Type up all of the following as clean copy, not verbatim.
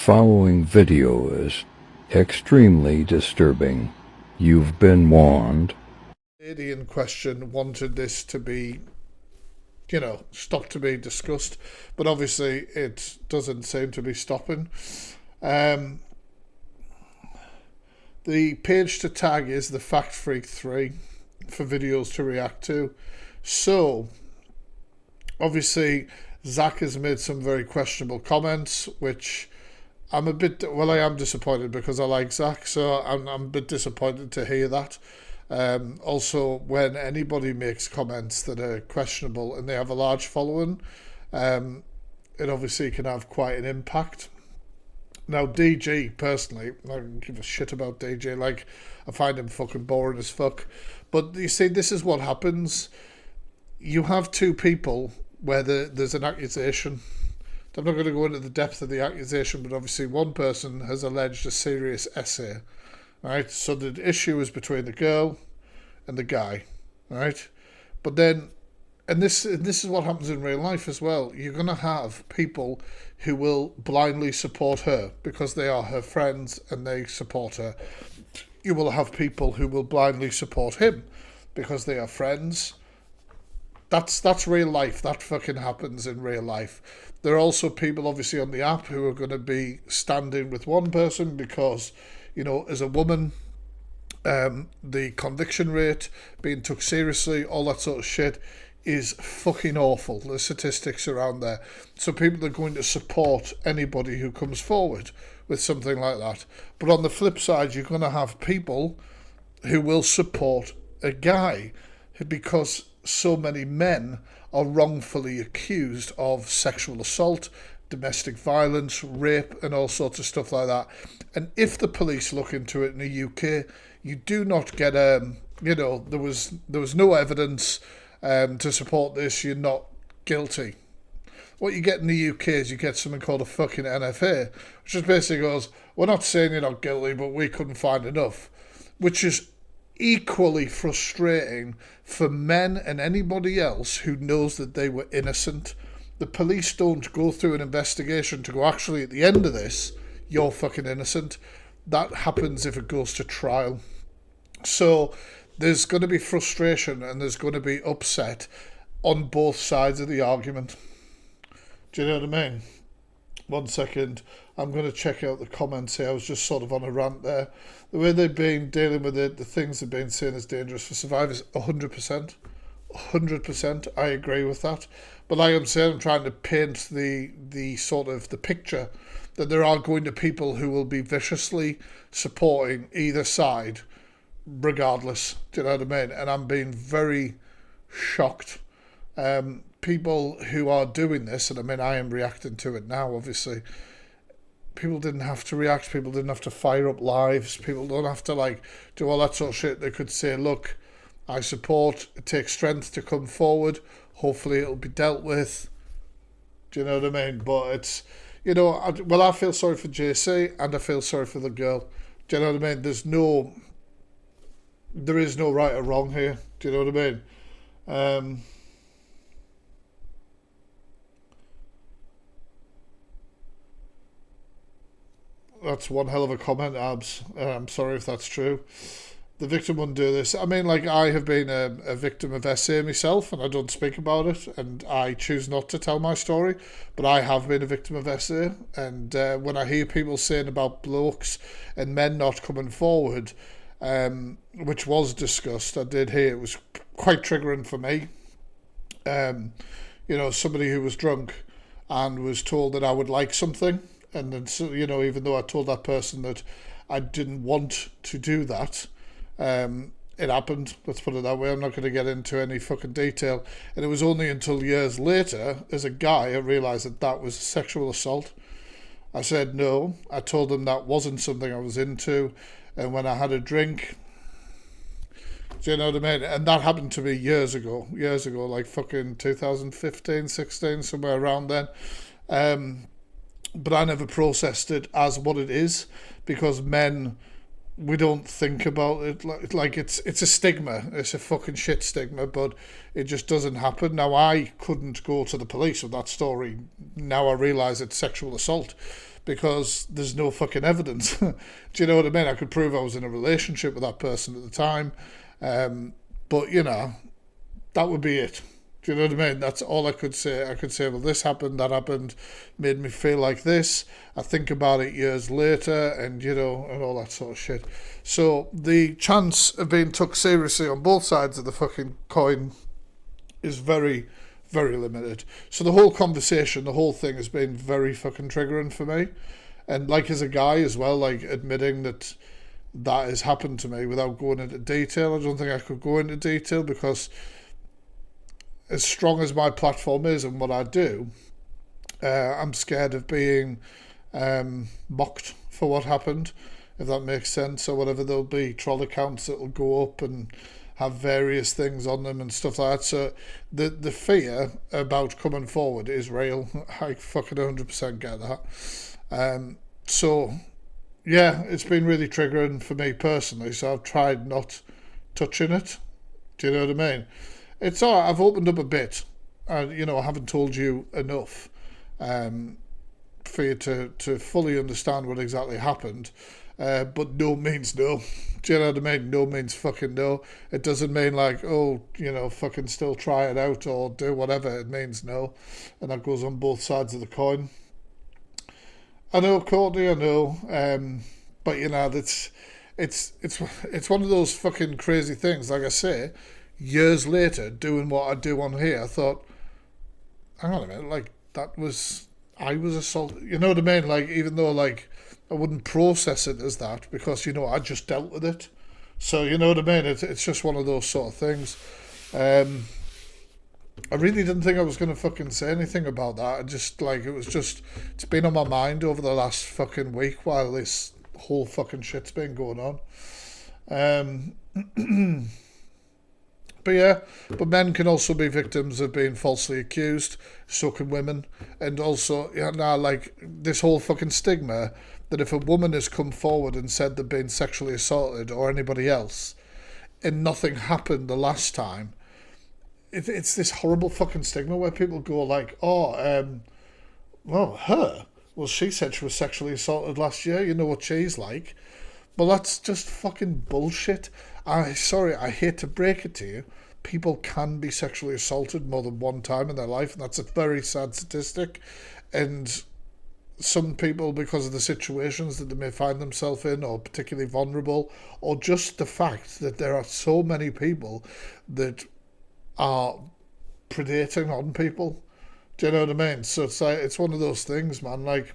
following video is extremely disturbing. You've been warned. The lady in question wanted this to be, stopped to be discussed, but obviously it doesn't seem to be stopping. The page to tag is the Fact Freak 3 for videos to react to. So, obviously, Zach has made some very questionable comments, which I am disappointed because I like Zach, so I'm a bit disappointed to hear that. Also, when anybody makes comments that are questionable and they have a large following, it obviously can have quite an impact. Now, DG, personally, I don't give a shit about DJ. I find him fucking boring as fuck. But you see, this is what happens. You have two people where there's an accusation. I'm not going to go into the depth of the accusation, but obviously one person has alleged a serious essay, right? So the issue is between the girl and the guy, right? But then, and this is what happens in real life as well. You're going to have people who will blindly support her because they are her friends and they support her. You will have people who will blindly support him because they are friends. That's real life. That fucking happens in real life. There are also people obviously on the app who are going to be standing with one person because, as a woman, the conviction rate, being took seriously, all that sort of shit is fucking awful. The statistics around there. So people are going to support anybody who comes forward with something like that. But on the flip side, you're going to have people who will support a guy because so many men are wrongfully accused of sexual assault, domestic violence, rape, and all sorts of stuff like that. And if the police look into it in the UK, you do not get there was no evidence to support this. You're not guilty. What you get in the UK is you get something called a fucking NFA, which just basically goes, we're not saying you're not guilty, but we couldn't find enough, which is equally frustrating for men and anybody else who knows that they were innocent. The police don't go through an investigation to go, actually, at the end of this, you're fucking innocent. That happens if it goes to trial. So there's going to be frustration and there's going to be upset on both sides of the argument. Do you know what I mean? 1 second. I'm going to check out the comments here. I was just sort of on a rant there. The way they've been dealing with it, the things they've been saying is dangerous for survivors, 100%. 100%. I agree with that. But like I'm saying, I'm trying to paint the sort of the picture that there are going to people who will be viciously supporting either side, regardless. Do you know what I mean? And I'm being very shocked. People who are doing this, and I mean, I am reacting to it now, obviously. People didn't have to react. People didn't have to fire up lives. People don't have to do all that sort of shit. They could say, look, I support. It takes strength to come forward. Hopefully it'll be dealt with. Do you know what I mean? But it's, I feel sorry for JC and I feel sorry for the girl. Do you know what I mean? There is no right or wrong here. Do you know what I mean? That's one hell of a comment, Abs. I'm sorry if that's true. The victim wouldn't do this. I mean, I have been a victim of SA myself, and I don't speak about it, and I choose not to tell my story, but I have been a victim of SA, and when I hear people saying about blokes and men not coming forward, which was discussed, I did hear it was quite triggering for me. Somebody who was drunk and was told that I would like something, and then, even though I told that person that I didn't want to do that, it happened. Let's put it that way. I'm not going to get into any fucking detail. And it was only until years later, as a guy, I realised that was sexual assault. I said no. I told them that wasn't something I was into. And when I had a drink, do you know what I mean? And that happened to me years ago, like fucking 2015, 16, somewhere around then. But I never processed it as what it is because men, we don't think about it like it's a stigma. It's a fucking shit stigma, but it just doesn't happen. Now, I couldn't go to the police with that story. Now I realise it's sexual assault because there's no fucking evidence. Do you know what I mean? I could prove I was in a relationship with that person at the time, but you know, that would be it. Do you know what I mean? That's all I could say. I could say, well, this happened, that happened, made me feel like this. I think about it years later, and you know, and all that sort of shit. So the chance of being took seriously on both sides of the fucking coin is very, very limited. So the whole conversation, the whole thing has been very fucking triggering for me. And like as a guy as well, like admitting that that has happened to me without going into detail. I don't think I could go into detail because as strong as my platform is and what I do, I'm scared of being mocked for what happened, if that makes sense, or whatever. There'll be troll accounts that will go up and have various things on them and stuff like that. So the fear about coming forward is real. I fucking 100% get that. So yeah, it's been really triggering for me personally. So I've tried not touching it. Do you know what I mean? It's all right. I've opened up a bit. You know, I haven't told you enough for you to fully understand what exactly happened. But no means no. Do you know what I mean? No means fucking no. It doesn't mean like, oh, you know, fucking still try it out or do whatever. It means no. And that goes on both sides of the coin. I know, Courtney, I know. But, you know, it's one of those fucking crazy things. Like I say, years later, doing what I do on here, I thought, hang on a minute, like, I was assaulted. You know what I mean? Like, even though, like, I wouldn't process it as that because, you know, I just dealt with it. So, you know what I mean? It's just one of those sort of things. I really didn't think I was going to fucking say anything about that. I just, like, it's been on my mind over the last fucking week while this whole fucking shit's been going on. But yeah, but men can also be victims of being falsely accused, so can women. And also, yeah, now, like, this whole fucking stigma that if a woman has come forward and said they've been sexually assaulted or anybody else, and nothing happened the last time, it's this horrible fucking stigma where people go like, oh, well, she said she was sexually assaulted last year, you know what she's like. Well, that's just fucking bullshit. I hate to break it to you. People can be sexually assaulted more than one time in their life, and that's a very sad statistic. And some people, because of the situations that they may find themselves in, or particularly vulnerable, or just the fact that there are so many people that are predating on people. Do you know what I mean? So it's like, it's one of those things, man. Like,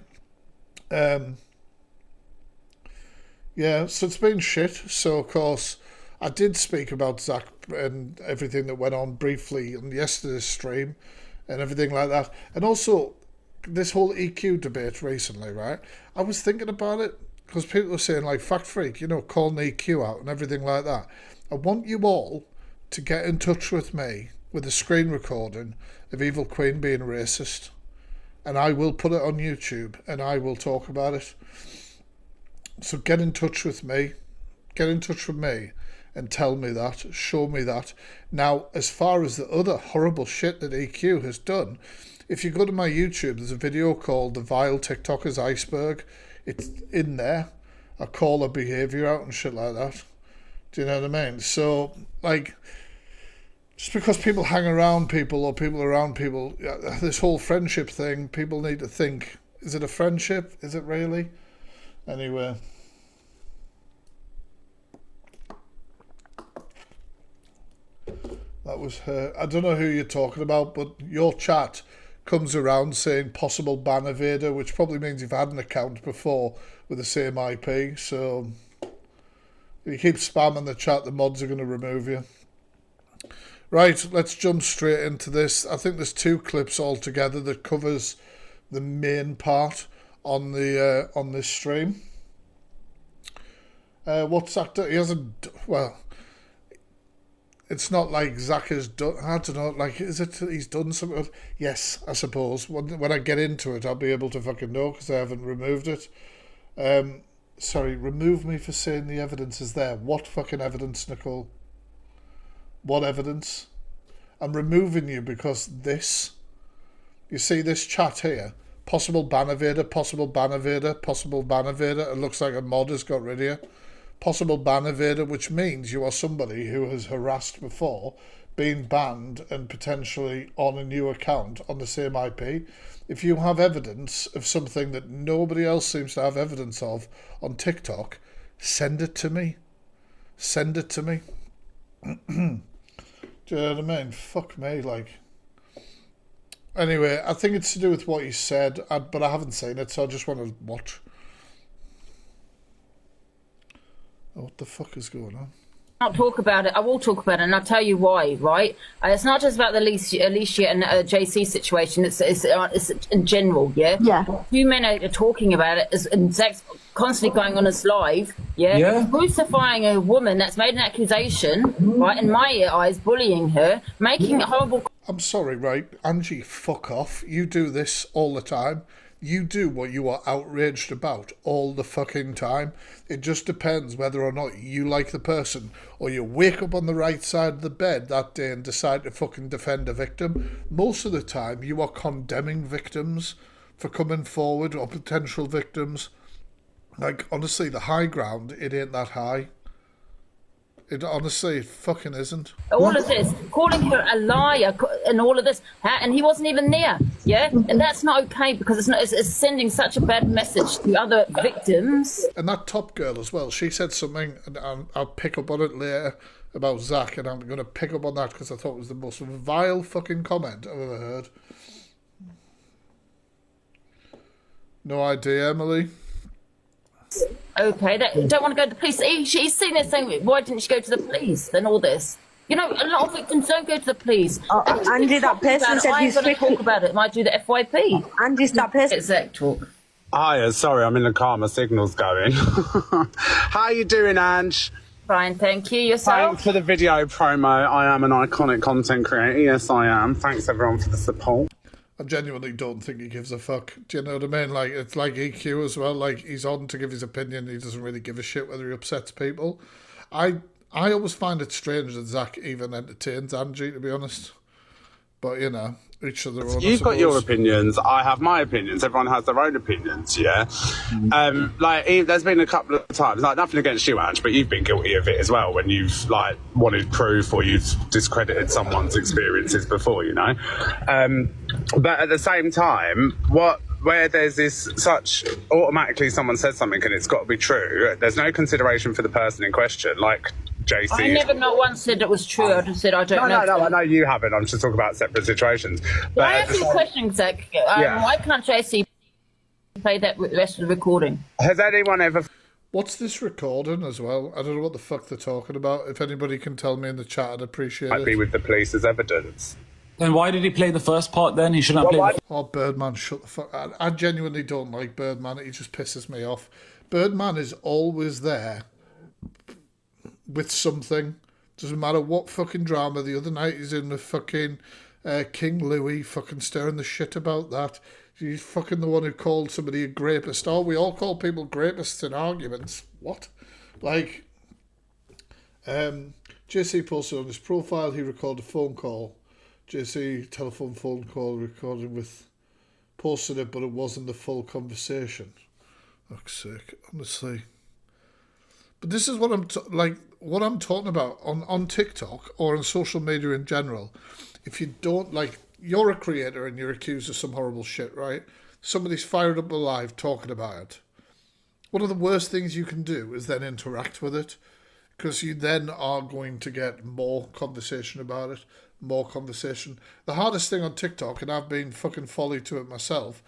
yeah, so it's been shit. So, of course, I did speak about Zach and everything that went on briefly on yesterday's stream and everything like that. And also, this whole EQ debate recently, right? I was thinking about it because people were saying, like, Fact Freak, you know, calling EQ out and everything like that. I want you all to get in touch with me with a screen recording of Evil Queen being racist. And I will put it on YouTube and I will talk about it. So get in touch with me. Get in touch with me and tell me that. Show me that. Now, as far as the other horrible shit that EQ has done, if you go to my YouTube, there's a video called The Vile TikToker's Iceberg. It's in there. I call her behaviour out and shit like that. Do you know what I mean? So, like, just because people hang around people or people around people, this whole friendship thing, people need to think, is it a friendship? Is it really? Anyway. That was her. I don't know who you're talking about, but your chat comes around saying possible ban evader, which probably means you've had an account before with the same IP. So if you keep spamming the chat, the mods are going to remove you. Right, let's jump straight into this. I think there's two clips altogether that covers the main part on the on this stream. What's Zach done? He hasn't. Well, it's not like Zach has done. I don't know. Like, is it? He's done something. Yes, I suppose. When I get into it, I'll be able to fucking know because I haven't removed it. Sorry, remove me for saying the evidence is there. What fucking evidence, Nicole? What evidence? I'm removing you because this. You see this chat here? Possible ban evader, possible ban evader, possible ban evader. It looks like a mod has got rid of you. Possible ban evader, which means you are somebody who has harassed before, been banned and potentially on a new account on the same IP. If you have evidence of something that nobody else seems to have evidence of on TikTok, send it to me. Send it to me. Do you know what I mean? Fuck me, like. Anyway, I think it's to do with what you said, but I haven't seen it, so I just want to watch. Oh, what the fuck is going on? I'll talk about it. I will talk about it, and I'll tell you why. Right? It's not just about the Alicia and JC situation. It's in general. Yeah. Yeah. Few men are talking about it, and Zach's constantly going on his live. Yeah. Yeah. Crucifying a woman that's made an accusation. Right? In my eyes, bullying her, making it horrible. I'm sorry, right? Angie, fuck off. You do this all the time. You do what you are outraged about all the fucking time. It just depends whether or not you like the person, or you wake up on the right side of the bed that day and decide to fucking defend a victim. Most of the time, you are condemning victims for coming forward, or potential victims. Like, honestly, the high ground, it ain't that high. It honestly, it fucking isn't. All of this, calling her a liar and all of this, and he wasn't even there, yeah? And that's not okay, because it's sending such a bad message to other victims. And that top girl as well, she said something, and I'll pick up on it later, about Zach, and I'm going to pick up on that because I thought it was the most vile fucking comment I've ever heard. No idea, Emily? Okay, that don't want to go to the police. She's seen it saying, why didn't she go to the police? Then all this. You know, a lot of victims don't go to the police. Andy, that person said I'm he's going to talk about it. Might do the FYP. Andy's that person. Exec talk. Hiya, sorry, I'm in the car, my signal's going. How you doing, Ange? Fine, thank you. Yourself? Thanks for the video promo. I am an iconic content creator. Yes, I am. Thanks, everyone, for the support. I genuinely don't think he gives a fuck. Do you know what I mean? Like, it's like EQ as well. Like, he's on to give his opinion. He doesn't really give a shit whether he upsets people. I always find it strange that Zach even entertains Angie, to be honest. But, you know, each of their own. You've got your opinions. I have my opinions. Everyone has their own opinions, yeah? There's been a couple of times, like, nothing against you, Ange, but you've been guilty of it as well when you've, like, wanted proof or you've discredited someone's experiences before, you know? But at the same time, where there's this such automatically someone says something and it's got to be true, there's no consideration for the person in question, like JC. I never not once said it was true. I just said I don't know. No, I know you haven't. I'm just talking about separate situations. But I ask you a question, Zach. Why can't JC play that rest of the recording? Has anyone ever... What's this recording as well? I don't know what the fuck they're talking about. If anybody can tell me in the chat, I'd appreciate it. Might be with the police as evidence. Then why did he play the first part then? He shouldn't have played Oh, Birdman, shut the fuck up. I genuinely don't like Birdman. He just pisses me off. Birdman is always there with something. Doesn't matter what fucking drama. The other night he's in with fucking King Louis, fucking stirring the shit about that. He's fucking the one who called somebody a grapist. Oh, we all call people grapists in arguments. What? Like, JC posted on his profile, he recorded a phone call. JC telephone phone call recorded with, posted it, but it wasn't the full conversation. Fuck's sake, honestly. But this is what what I'm talking about on TikTok or on social media in general. If you don't, like, you're a creator and you're accused of some horrible shit, right? Somebody's fired up alive talking about it. One of the worst things you can do is then interact with it, because you then are going to get more conversation about it, more conversation. The hardest thing on TikTok, and I've been fucking folly to it myself,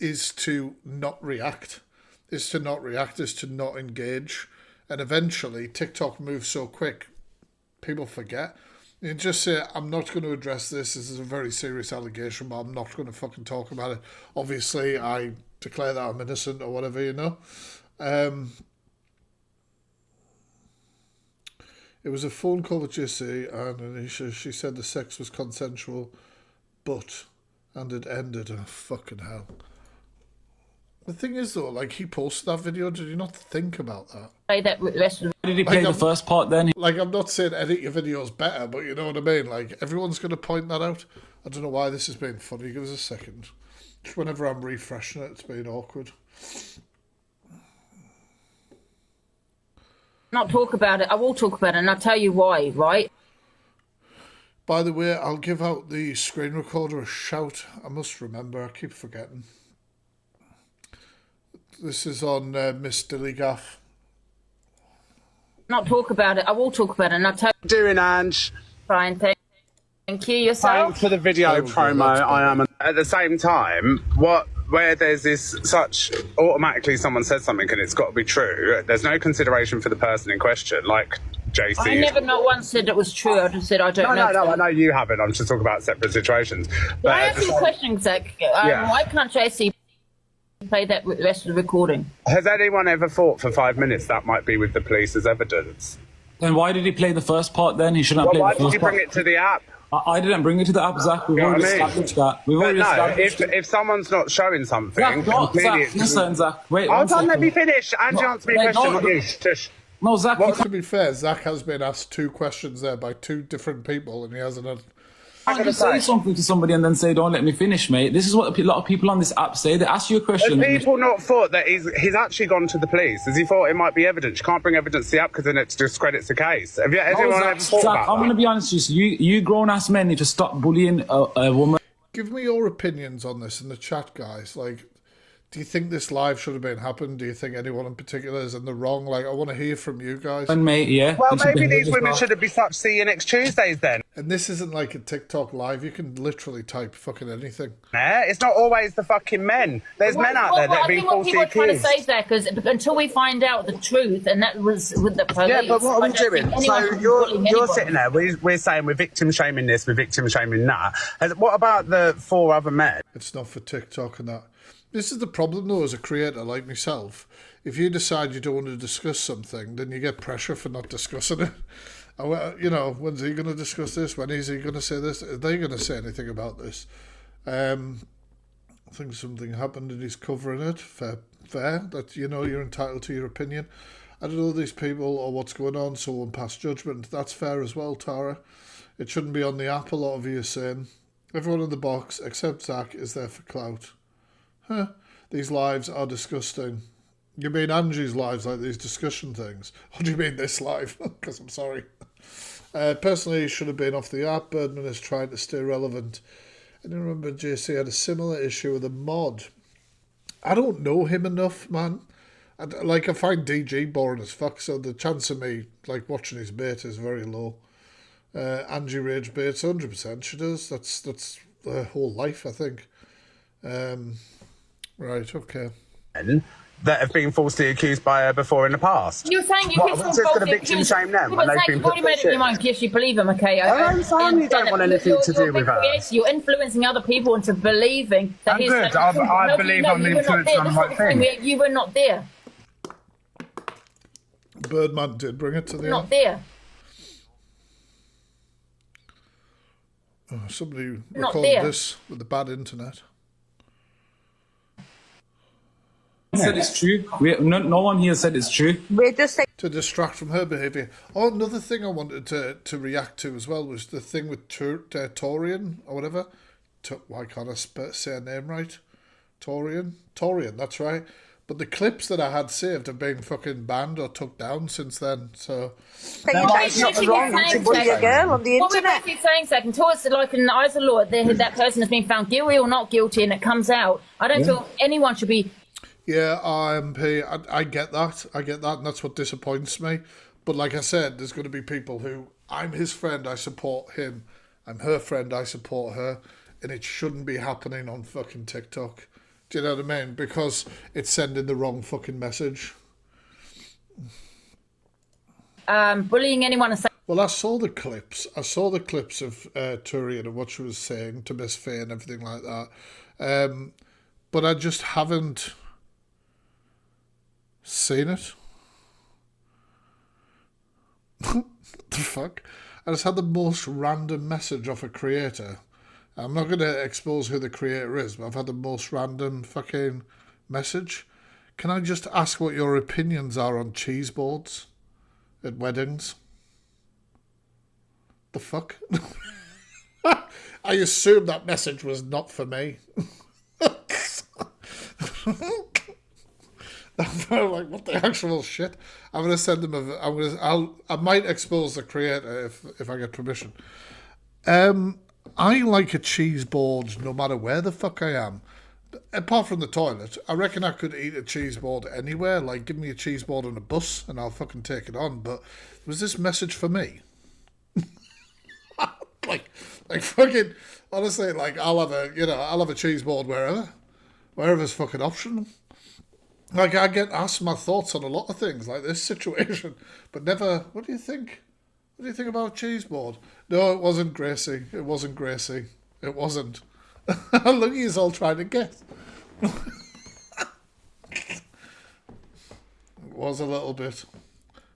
is to not react. Is to not engage. And eventually, TikTok moves so quick, people forget. You just say, I'm not going to address this. This is a very serious allegation, but I'm not going to fucking talk about it. Obviously, I declare that I'm innocent or whatever, you know. It was a phone call with JC, and she said the sex was consensual, and it ended. Oh, fucking hell. The thing is, though, like, he posted that video. Did you not think about that? Play that rest of Why did he play the first part then? Like, I'm not saying edit your videos better, but you know what I mean? Like, everyone's going to point that out. I don't know why this has been funny. Give us a second. Whenever I'm refreshing it, it's been awkward. Not talk about it. I will talk about it, and I'll tell you why, right? By the way, I'll give out the screen recorder a shout. I must remember, I keep forgetting. This is on Miss Dillygaff. Not talk about it. I will talk about it, and I'll tell you. Doing, Ange? Fine, thank you. Yourself? Thanks for the video promo. I am. At the same time, where there's this such automatically someone says something and it's got to be true. There's no consideration for the person in question, like JC. I never not once said it was true. I just said I don't know. No, I know you haven't. I'm just talking about separate situations. But I ask you a question, Zach. Why can't JC play that rest of the recording? Has anyone ever thought for 5 minutes that might be with the police as evidence? Then why did he play the first part then? He shouldn't have played Why the did first you part. bring it to the app? I didn't bring it to the app, Zach. We've already established that. We've already established it. If someone's not showing something, Zach, listen, Zach. Wait, hold on, let me finish. Angie, answer me a question, not you. Tush. No, Zach. To be fair, Zach has been asked 2 questions there by 2 different people, and he hasn't had... You can't just say something to somebody and then say, don't let me finish, mate. This is what a lot of people on this app say. They ask you a question. Have people not thought that he's actually gone to the police? Has he thought it might be evidence? You can't bring evidence to the app because then it discredits the case. Have you anyone ever thought Zach, about I'm going to that? be honest with you. You grown-ass men need to stop bullying a woman. Give me your opinions on this in the chat, guys. Like, do you think this live should have been happened? Do you think anyone in particular is in the wrong? Like, I want to hear from you guys. And mate, yeah. Well, maybe these women shouldn't be such see you next Tuesdays then. And this isn't like a TikTok live. You can literally type fucking anything. It's not always the fucking men. There's men out there that are being falsely accused. I think what people are trying to say, Zach, is until we find out the truth, and that was with the police. Yeah, but what are we I don't doing? think So anyone can you're bully anybody. sitting there, we're saying we're victim shaming this, we're victim shaming that. What about the 4 other men? It's not for TikTok and that. This is the problem, though, as a creator like myself. If you decide you don't want to discuss something, then you get pressure for not discussing it. You know, when's he going to discuss this? When is he going to say this? Are they going to say anything about this? I think something happened and he's covering it. Fair. That, you know, you're entitled to your opinion. I don't know these people or what's going on, so won't pass judgment. That's fair as well, Tara. It shouldn't be on the app, a lot of you are saying. Everyone in the box, except Zach, is there for clout. Huh. These lives are disgusting. You mean Angie's lives, like these discussion things? Or do you mean this live? Because I'm sorry. Personally, he should have been off the app. Birdman is trying to stay relevant. I don't remember JC had a similar issue with a mod. I don't know him enough, man. I find DG boring as fuck, so the chance of me like watching his bait is very low. Angie Rage baits 100%. She does. That's her whole life, I think. Right, okay. That have been falsely accused by her before in the past. You're saying you What, we're just going to victim shame them when they've been you've already put made up your mind. Yes, you believe them, okay? Her own family don't want anything to do with her. You're influencing other people into believing that I'm good. I believe I'm influencing on the right thing. You were not there. Birdman did bring it to the Not app. there. Oh, somebody Not recorded there. this with the bad internet. Said it's true. No one here said it's true. We're just saying. To distract from her behaviour. Oh, another thing I wanted to react to as well was the thing with Torian or whatever. Why can't I say her name right? Torian, that's right. But the clips that I had saved have been fucking banned or took down since then. So It's not wrong to bully a girl on the What we're internet. basically saying, Zach, until it's like in the eyes of the law, that person has been found guilty or not guilty and it comes out, I don't feel anyone should be... yeah, RMP, I get that. And that's what disappoints me. But like I said, there's going to be people who, I'm his friend, I support him. I'm her friend, I support her. And it shouldn't be happening on fucking TikTok. Do you know what I mean? Because it's sending the wrong fucking message. bullying anyone and saying... Well, I saw the clips. of Turian and what she was saying to Miss Faye and everything like that. But I just haven't seen it. The fuck? I just had the most random message off a creator. I'm not going to expose who the creator is, but I've had the most random fucking message. Can I just ask what your opinions are on cheese boards at weddings? The fuck? I assume that message was not for me. I'm like, what the actual shit? I'm gonna send them I might expose the creator if I get permission. I like a cheese board no matter where the fuck I am. Apart from the toilet, I reckon I could eat a cheese board anywhere. Like, give me a cheese board on a bus and I'll fucking take it on. But was this message for me? like fucking, honestly, like, I'll have a cheese board wherever's fucking optional. Like, I get asked my thoughts on a lot of things, like this situation, but never, what do you think? What do you think about a cheese board? No, it wasn't Gracie. It wasn't Gracie. It wasn't. Look, he's all trying to guess. It was a little bit.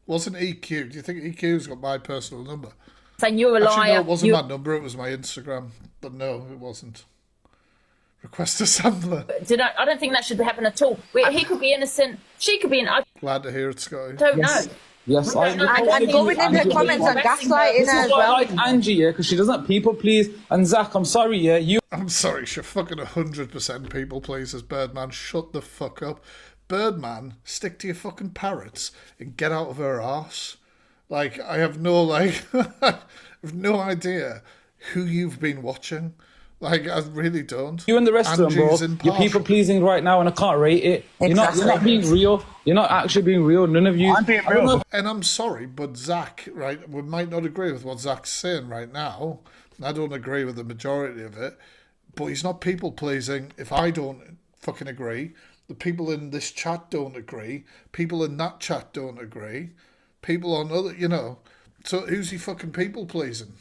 Wasn't EQ. Do you think EQ's got my personal number? Saying you're a liar. Actually, no, it wasn't my number. It was my Instagram. But no, it wasn't. Request a sampler. I don't think that should happen at all. He could be innocent. She could be innocent. Glad to hear it, Scotty. I don't know. Yes, And going in her comments on gaslighting This her is as why I well. like Angie, yeah, because she doesn't people please. And Zach, I'm sorry, yeah, I'm sorry, she fucking 100% people pleases, Birdman. Shut the fuck up. Birdman, stick to your fucking parrots and get out of her arse. Like, I have no, I have no idea who you've been watching. Like, I really don't. you and the rest of them, bro. Angie's You're impartial. people pleasing right now, and I can't rate it. You're not being real. You're not actually being real. None of you. I'm being real. And I'm sorry, but Zach, right, we might not agree with what Zach's saying right now. I don't agree with the majority of it, but he's not people pleasing. If I don't fucking agree, the people in this chat don't agree, people in that chat don't agree, people on other, so who's he fucking people pleasing?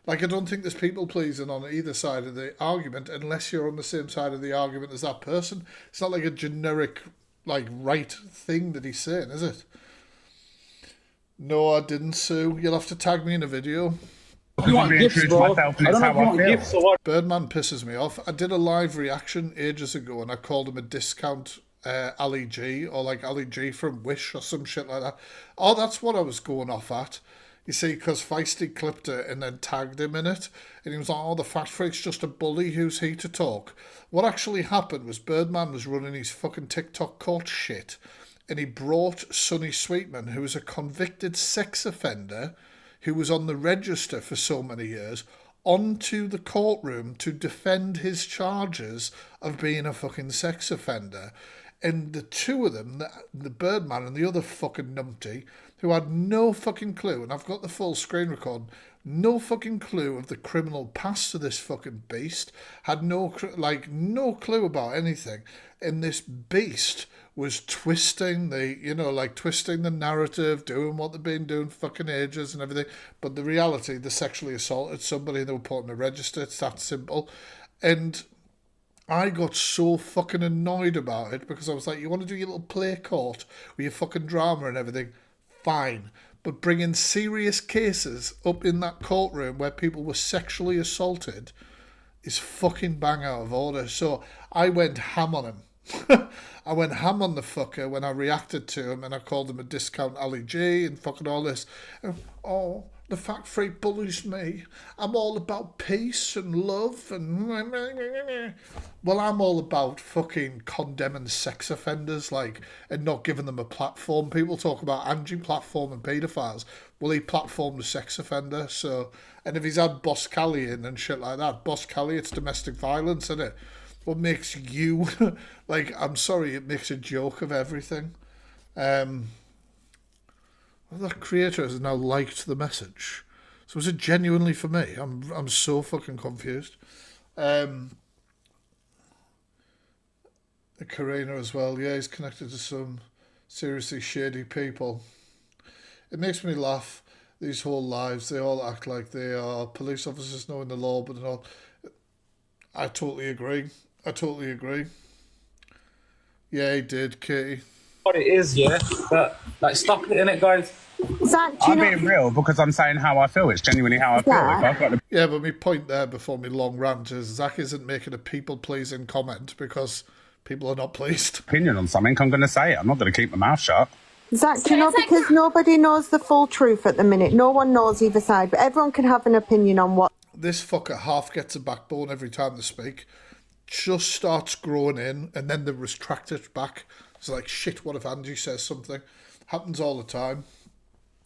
Like, I don't think there's people pleasing on either side of the argument unless you're on the same side of the argument as that person. It's not like a generic, like, right thing that he's saying, is it? No, I didn't, Sue. You'll have to tag me in a video. You want gifts, bro. I don't know if you want gifts or what. Birdman pisses me off. I did a live reaction ages ago and I called him a discount Ali G, or like Ali G from Wish or some shit like that. Oh, that's what I was going off at. You see, because Feisty clipped it and then tagged him in it. And he was like, oh, the fat freak's just a bully, who's he to talk? What actually happened was Birdman was running his fucking TikTok court shit. And he brought Sonny Sweetman, who was a convicted sex offender, who was on the register for so many years, onto the courtroom to defend his charges of being a fucking sex offender. And the two of them, the Birdman and the other fucking numpty, who had no fucking clue, and I've got the full screen record, no fucking clue of the criminal past of this fucking beast, had no clue about anything. And this beast was twisting twisting the narrative, doing what they've been doing fucking ages and everything. But the reality, they sexually assaulted somebody and they were put in a register. It's that simple. And I got so fucking annoyed about it because I was like, you want to do your little play court with your fucking drama and everything? Fine. But bringing serious cases up in that courtroom where people were sexually assaulted is fucking bang out of order. So I went ham on him. I went ham on the fucker when I reacted to him and I called him a discount Ali G and fucking all this. Oh, the fat freak bullies me. I'm all about peace and love and... Well, I'm all about fucking condemning sex offenders, and not giving them a platform. People talk about Angie platforming paedophiles. Well, he platformed a sex offender, so... And if he's had Boss Callie in and shit like that, Boss Callie, it's domestic violence, isn't it? What makes you... I'm sorry, it makes a joke of everything. That creator has now liked the message. So is it genuinely for me? I'm so fucking confused. Karina as well. Yeah, he's connected to some seriously shady people. It makes me laugh. These whole lives, they all act like they are police officers knowing the law, but they're not. I totally agree. Yeah, he did, Katie. What it is, yeah. But stop it, innit, guys. Zach, I'm being real because I'm saying how I feel. It's genuinely how I feel. Yeah. If I've got the Yeah, but my point there before my long rant is Zach isn't making a people-pleasing comment because people are not pleased. opinion on something, I'm going to say it. I'm not going to keep my mouth shut. Zach, do you know, because nobody knows the full truth at the minute. No one knows either side, but everyone can have an opinion on what. This fucker half gets a backbone every time they speak. just starts growing in, and then they retract it back. It's like, shit, what if Angie says something? Happens all the time.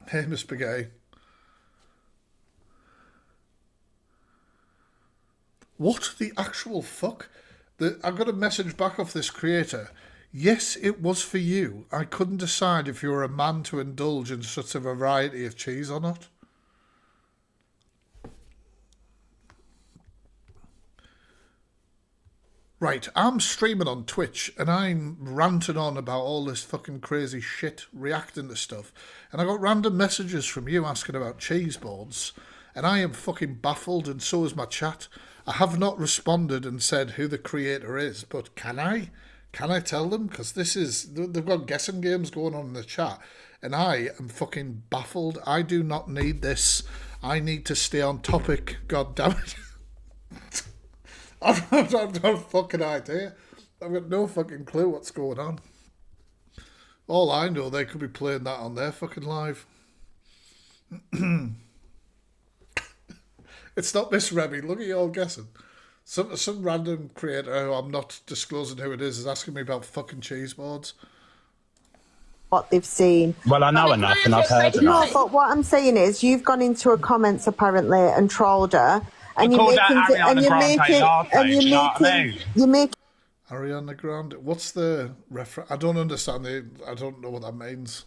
Hey, Miss Spaghetti. What the actual fuck? I got a message back off this creator. Yes, it was for you. I couldn't decide if you were a man to indulge in such a variety of cheese or not. Right, I'm streaming on Twitch and I'm ranting on about all this fucking crazy shit, reacting to stuff. And I got random messages from you asking about cheese boards. And I am fucking baffled, and so is my chat. I have not responded and said who the creator is, but can I? Can I tell them? Because they've got guessing games going on in the chat. And I am fucking baffled. I do not need this. I need to stay on topic. God damn it. I've no fucking idea. I've got no fucking clue what's going on. All I know, they could be playing that on their fucking live. It's not Miss Remy. Look at you all guessing. Some random creator who I'm not disclosing who it is asking me about fucking cheese boards. What they've seen. Well, I know enough and I've heard enough. No, but what I'm saying is, you've gone into her comments apparently and trolled her, and you're making Ariana Grande. What's the reference? I don't understand I don't know what that means.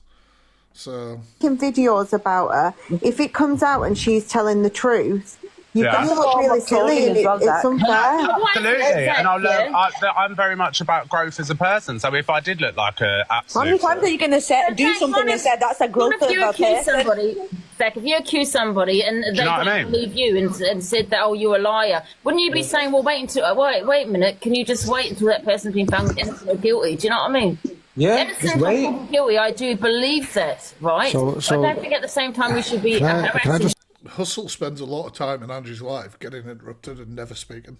So videos about her. If it comes out and she's telling the truth, you've got to look really silly, and it's unfair. Absolutely, and I'm very much about growth as a person. So if I did look like a absolute, how many times are you going to do something and say that's a growth of a person? Zach, if you accuse somebody and they don't believe you and said that, oh, you're a liar, wouldn't you be saying, well, wait a minute, can you just wait until that person's been found innocent or guilty? Do you know what I mean? Yeah, innocent or guilty, I do believe that, right? So but don't think at the same time we should be harassing. Hustle spends a lot of time in Andrew's life getting interrupted and never speaking.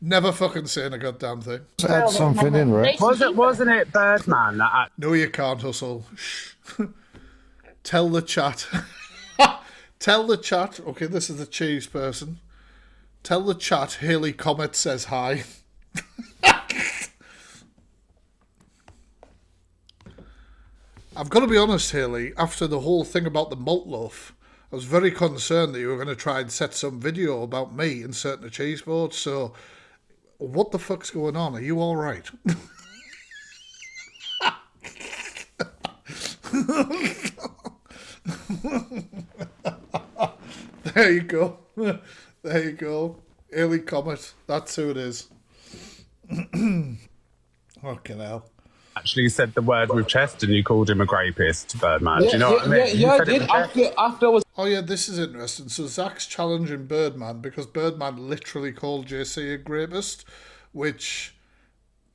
Never fucking saying a goddamn thing. Add something in, right? Wasn't it Birdman that... No, you can't, Hustle. Shh. Tell the chat. Tell the chat. Okay, this is the cheese person. Tell the chat Haley Comet says hi. I've got to be honest, Haley, after the whole thing about the malt loaf, I was very concerned that you were going to try and set some video about me inserting a cheese board. So, what the fuck's going on? Are you all right? There you go. There you go. Haley Comet. That's who it is. Fucking hell. Actually said the word with chest and you called him a rapist, Birdman. Do you know what I mean? Yeah, I did. After I was... Oh, yeah, this is interesting. So Zach's challenging Birdman because Birdman literally called JC a rapist, which,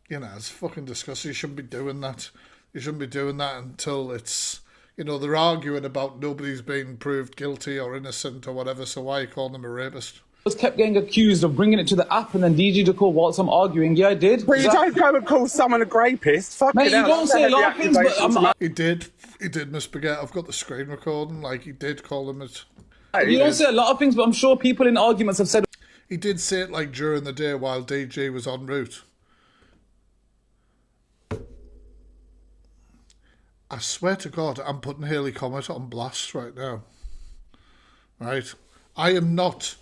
you know, it's fucking disgusting. You shouldn't be doing that. You shouldn't be doing that until it's, you know, they're arguing about nobody's being proved guilty or innocent or whatever, so why are you calling them a rapist? Kept getting accused of bringing it to the app and then DJ to call whilst I'm arguing. Yeah, I did. Well, you don't go and call someone a rapist. Fuck mate, it. You don't say a lot of things, but He did, Miss Spaghetti. I've got the screen recording. Like, he did call him it. You don't say a lot of things, but I'm sure people in arguments have said... He did say it, like, during the day while DJ was en route. I swear to God, I'm putting Haley Comet on blast right now. Right? I am not...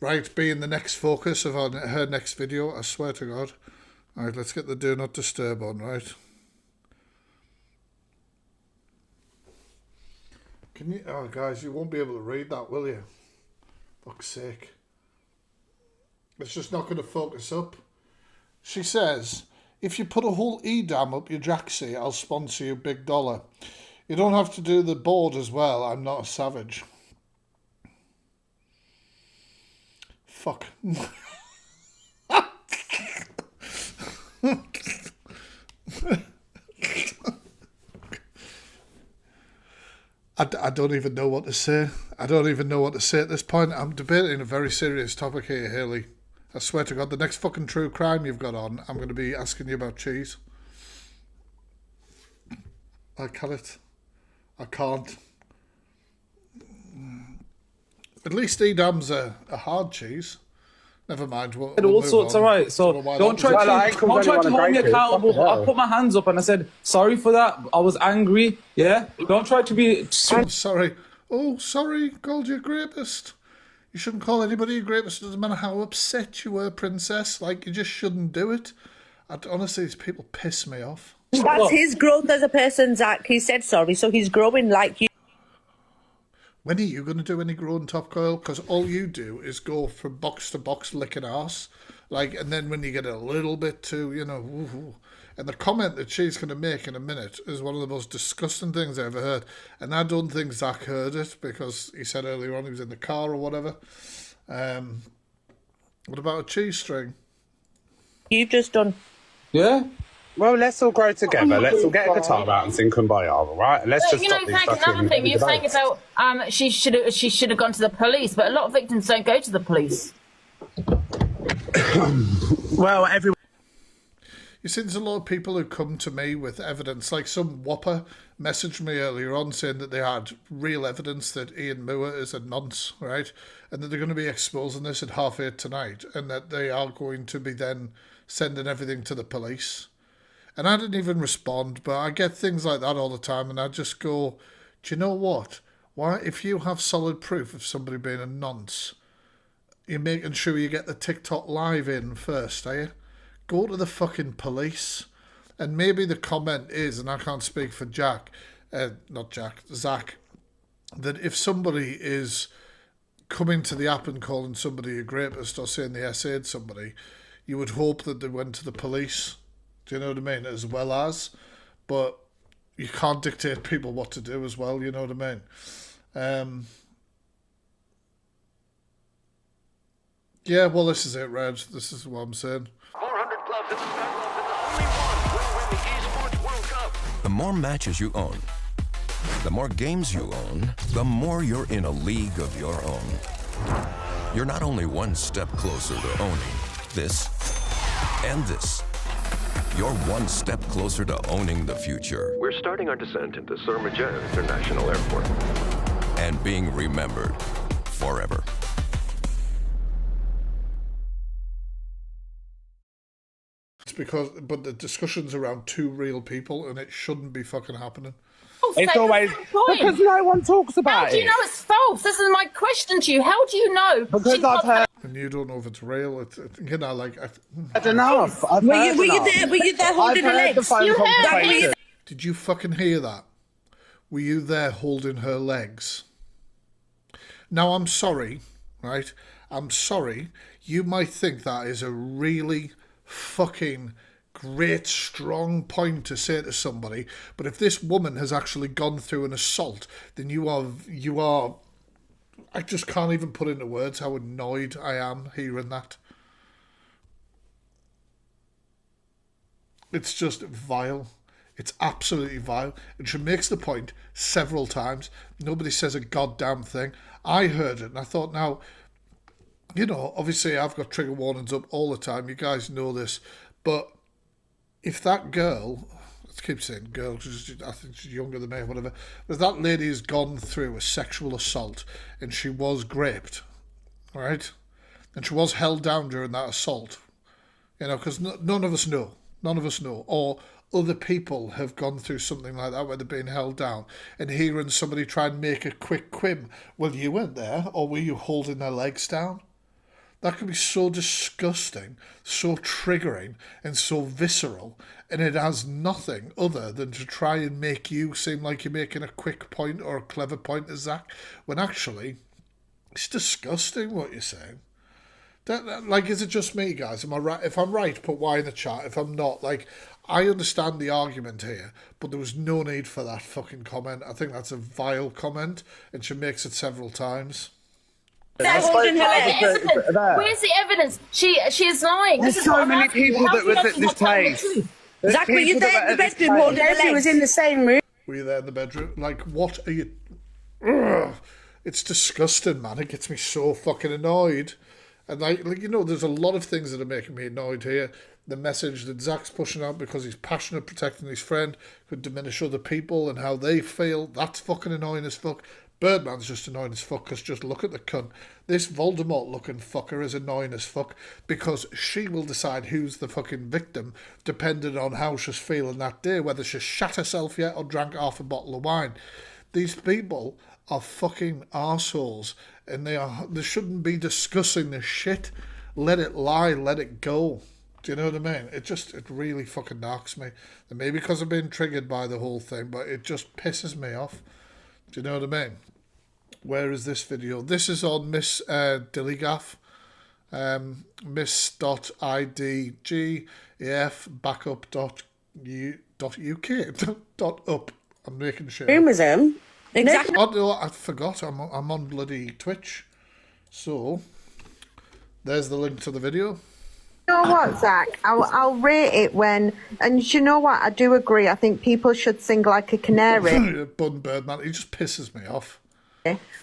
Right, being the next focus of her next video, I swear to God. All right, let's get the Do Not Disturb on, right? Can you... Oh, guys, you won't be able to read that, will you? Fuck's sake. It's just not going to focus up. She says, if you put a whole EDAM up your jacksie, I'll sponsor you big dollar. You don't have to do the board as well. I'm not a savage. Fuck. I don't even know what to say. I don't even know what to say at this point. I'm debating a very serious topic here, Haley. I swear to God, the next fucking true crime you've got on, I'm going to be asking you about cheese. I can't. I can't. At least Edam's a hard cheese. Never mind. All sorts, all right. So don't try to hold me accountable. I put my hands up and I said, sorry for that. I was angry. Yeah? Don't try to be... I'm sorry. Oh, sorry. Called you a rapist. You shouldn't call anybody a rapist. It doesn't matter how upset you were, princess. Like, you just shouldn't do it. Honestly, these people piss me off. That's his growth as a person, Zach. He said sorry, so he's growing like you. When are you going to do any growing, Top Coil? Because all you do is go from box to box licking arse. Like, and then when you get a little bit too, you know, woo-hoo. And the comment that she's going to make in a minute is one of the most disgusting things I ever heard. And I don't think Zach heard it because he said earlier on he was in the car or whatever. What about a cheese string? You've just done. Yeah? Well, let's all grow together. Let's all get a guitar out and sing Kumbaya, all right? And let's just you know, stop these Frank, fucking another thing, you're saying debates. about she should have gone to the police, but a lot of victims don't go to the police. Well, everyone... You see, there's a lot of people who come to me with evidence. Like some whopper messaged me earlier on saying that they had real evidence that Ian Moore is a nonce, right? And that they're going to be exposing this at 8:30 tonight, and that they are going to be then sending everything to the police. And I didn't even respond, but I get things like that all the time, and I just go, do you know what? Why, if you have solid proof of somebody being a nonce, you're making sure you get the TikTok live in first, are you? Go to the fucking police. And maybe the comment is, and I can't speak for Zach, that if somebody is coming to the app and calling somebody a rapist or saying they essayed somebody, you would hope that they went to the police. Do you know what I mean? As well as, but you can't dictate people what to do as well, you know what I mean? Yeah, well, this is it, Reg. This is what I'm saying. 400 clubs in the Sky Club, and only one will win the Esports World Cup. The more matches you own, the more games you own, the more you're in a league of your own. You're not only one step closer to owning this and this. You're one step closer to owning the future. We're starting our descent into Surmajet International Airport. And being remembered forever. It's because, but the discussion's around two real people, and it shouldn't be fucking happening. It's always because no one talks about it. How do you know it's false? This is my question to you. How do you know? Because I've heard. And you don't know if it's real. It's you know, like I've enough. Were you there holding her legs? Did you fucking hear that? Were you there holding her legs? Now, I'm sorry, right? I'm sorry. You might think that is a really fucking great, strong point to say to somebody, but if this woman has actually gone through an assault, then you are. I just can't even put into words how annoyed I am hearing that. It's just vile. It's absolutely vile. And she makes the point several times. Nobody says a goddamn thing. I heard it and I thought, now, you know, obviously I've got trigger warnings up all the time. You guys know this. But if that girl, let's keep saying girl, because I think she's younger than me or whatever, but if that lady has gone through a sexual assault and she was raped, right? And she was held down during that assault, you know, because none of us know. None of us know. Or other people have gone through something like that where they're being held down, and hearing somebody try and make a quick quim, well, you weren't there, or were you holding their legs down? That could be so disgusting, so triggering, and so visceral, and it has nothing other than to try and make you seem like you're making a quick point or a clever point to Zach, when actually it's disgusting what you're saying. Like, is it just me, guys? Am I right? If I'm right, put Y in the chat. If I'm not, like, I understand the argument here, but there was no need for that fucking comment. I think that's a vile comment, and she makes it several times. Where's the evidence? She is lying. There's so many people that was at this place. Zach, were you there in the bedroom holding her legs? She was in the same room. Were you there in the bedroom? Like, what are you... Ugh. It's disgusting, man. It gets me so fucking annoyed. And, like, you know, there's a lot of things that are making me annoyed here. The message that Zach's pushing out because he's passionate protecting his friend could diminish other people and how they feel. That's fucking annoying as fuck. Birdman's just annoying as fuck, because just look at the cunt. This Voldemort-looking fucker is annoying as fuck, because she will decide who's the fucking victim, depending on how she's feeling that day, whether she's shat herself yet or drank half a bottle of wine. These people are fucking arseholes, and they shouldn't be discussing this shit. Let it lie, let it go. Do you know what I mean? It really fucking knocks me. And maybe because I've been triggered by the whole thing, but it just pisses me off. Do you know what I mean? Where is this video? This is on Miss Dillygaff. miss.idgaf backup.uk.up. I'm making sure. Extremism. Exactly. Oh, no, I forgot. I'm on bloody Twitch. So, there's the link to the video. You know what, Zach? I'll rate it when, and you know what? I do agree. I think people should sing like a canary. Bun Birdman, he just pisses me off.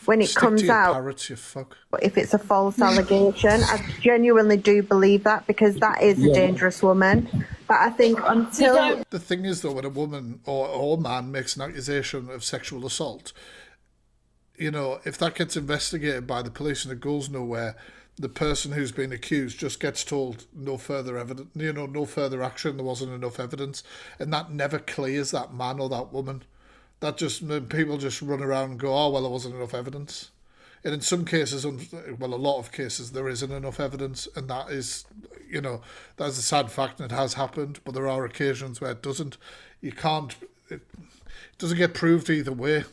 When it Stick comes to your out, parrots, you fuck. if it's a false allegation, I genuinely do believe that, because that is a dangerous woman. But I think until the thing is, though, when a woman or man makes an accusation of sexual assault, you know, if that gets investigated by the police and it goes nowhere, the person who's been accused just gets told no further evidence, you know, no further action. There wasn't enough evidence, and that never clears that man or that woman. That just, people just run around and go, oh, well, there wasn't enough evidence. And in some cases, well, a lot of cases, there isn't enough evidence. And that is, you know, that's a sad fact, and it has happened. But there are occasions where it doesn't. It doesn't get proved either way.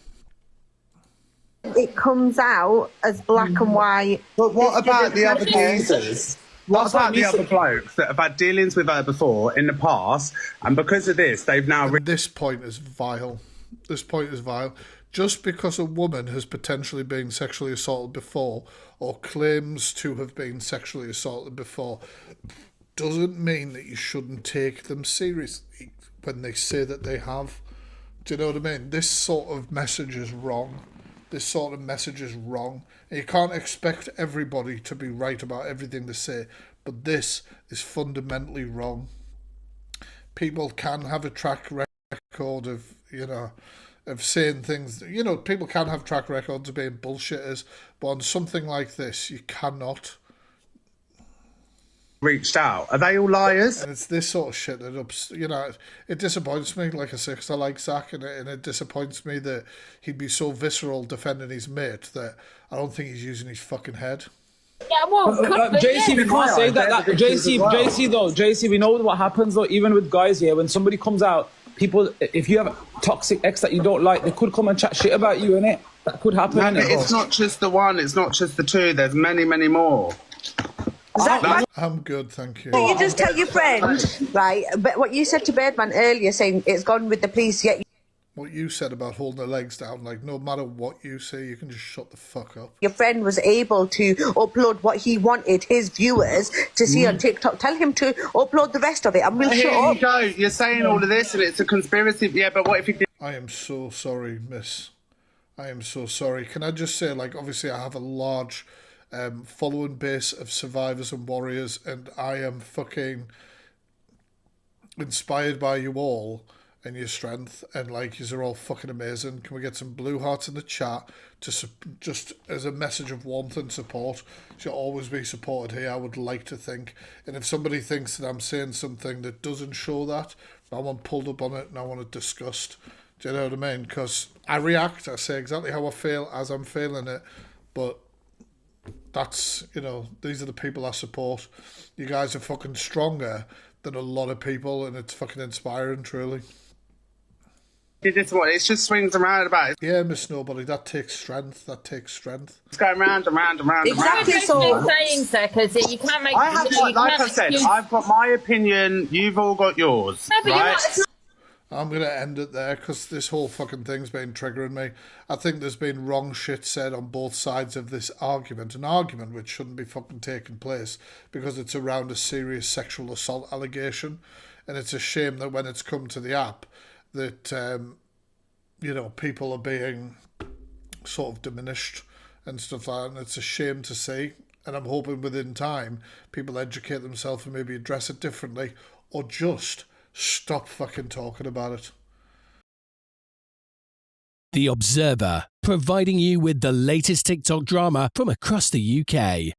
it comes out as black and white. But what about the other cases? What about the other blokes that have had dealings with her before in the past, and because of this, they've now... This point is vile. This point is vile. Just because a woman has potentially been sexually assaulted before, or claims to have been sexually assaulted before, doesn't mean that you shouldn't take them seriously when they say that they have. Do you know what I mean? This sort of message is wrong. This sort of message is wrong. And you can't expect everybody to be right about everything they say, but this is fundamentally wrong. People can have a track record of, you know, of saying things, you know, people can have track records of being bullshitters, but on something like this, you cannot. Reached out. Are they all liars? And it's this sort of shit that, you know, it disappoints me, like I say, because I like Zach, and it disappoints me that he'd be so visceral defending his mate that I don't think he's using his fucking head. Yeah, well, JC, we can't say that. JC, we know what happens though, even with guys here, when somebody comes out, people, if you have a toxic ex that you don't like, they could come and chat shit about you, innit? That could happen. No, it's not just the one, it's not just the two, there's many, many more. I'm good, thank you. You just tell your friend, right? But what you said to Birdman earlier, saying it's gone with the police, yet what you said about holding their legs down, like, no matter what you say, you can just shut the fuck up. your friend was able to upload what he wanted his viewers to see on TikTok. Tell him to upload the rest of it, and we'll shut up. You go. You're saying all of this, and it's a conspiracy. Yeah, but what if you did? I am so sorry, miss. I am so sorry. Can I just say, like, obviously I have a large following base of survivors and warriors, and I am fucking inspired by you all and your strength, and like, you're all fucking amazing. Can we get some blue hearts in the chat to just as a message of warmth and support? You'll always be supported here, I would like to think. And if somebody thinks that I'm saying something that doesn't show that, I want pulled up on it and I want it discussed. Do you know what I mean? Because I react, I say exactly how I feel as I'm feeling it, but that's, you know, these are the people I support. You guys are fucking stronger than a lot of people, and it's fucking inspiring, truly. It just swings around about it. Yeah, Miss Nobody, that takes strength. That takes strength. It's going round and round and round. Exactly. And So saying, sir, because you can't make. I have, like I said, I've got my opinion. You've all got yours, No, but right? I'm going to end it there because this whole fucking thing's been triggering me. I think there's been wrong shit said on both sides of this argument. An argument which shouldn't be fucking taking place because it's around a serious sexual assault allegation. And it's a shame that when it's come to the app that, you know, people are being sort of diminished and stuff like that. And it's a shame to see. And I'm hoping within time people educate themselves and maybe address it differently, or just stop fucking talking about it. The Observer, providing you with the latest TikTok drama from across the UK.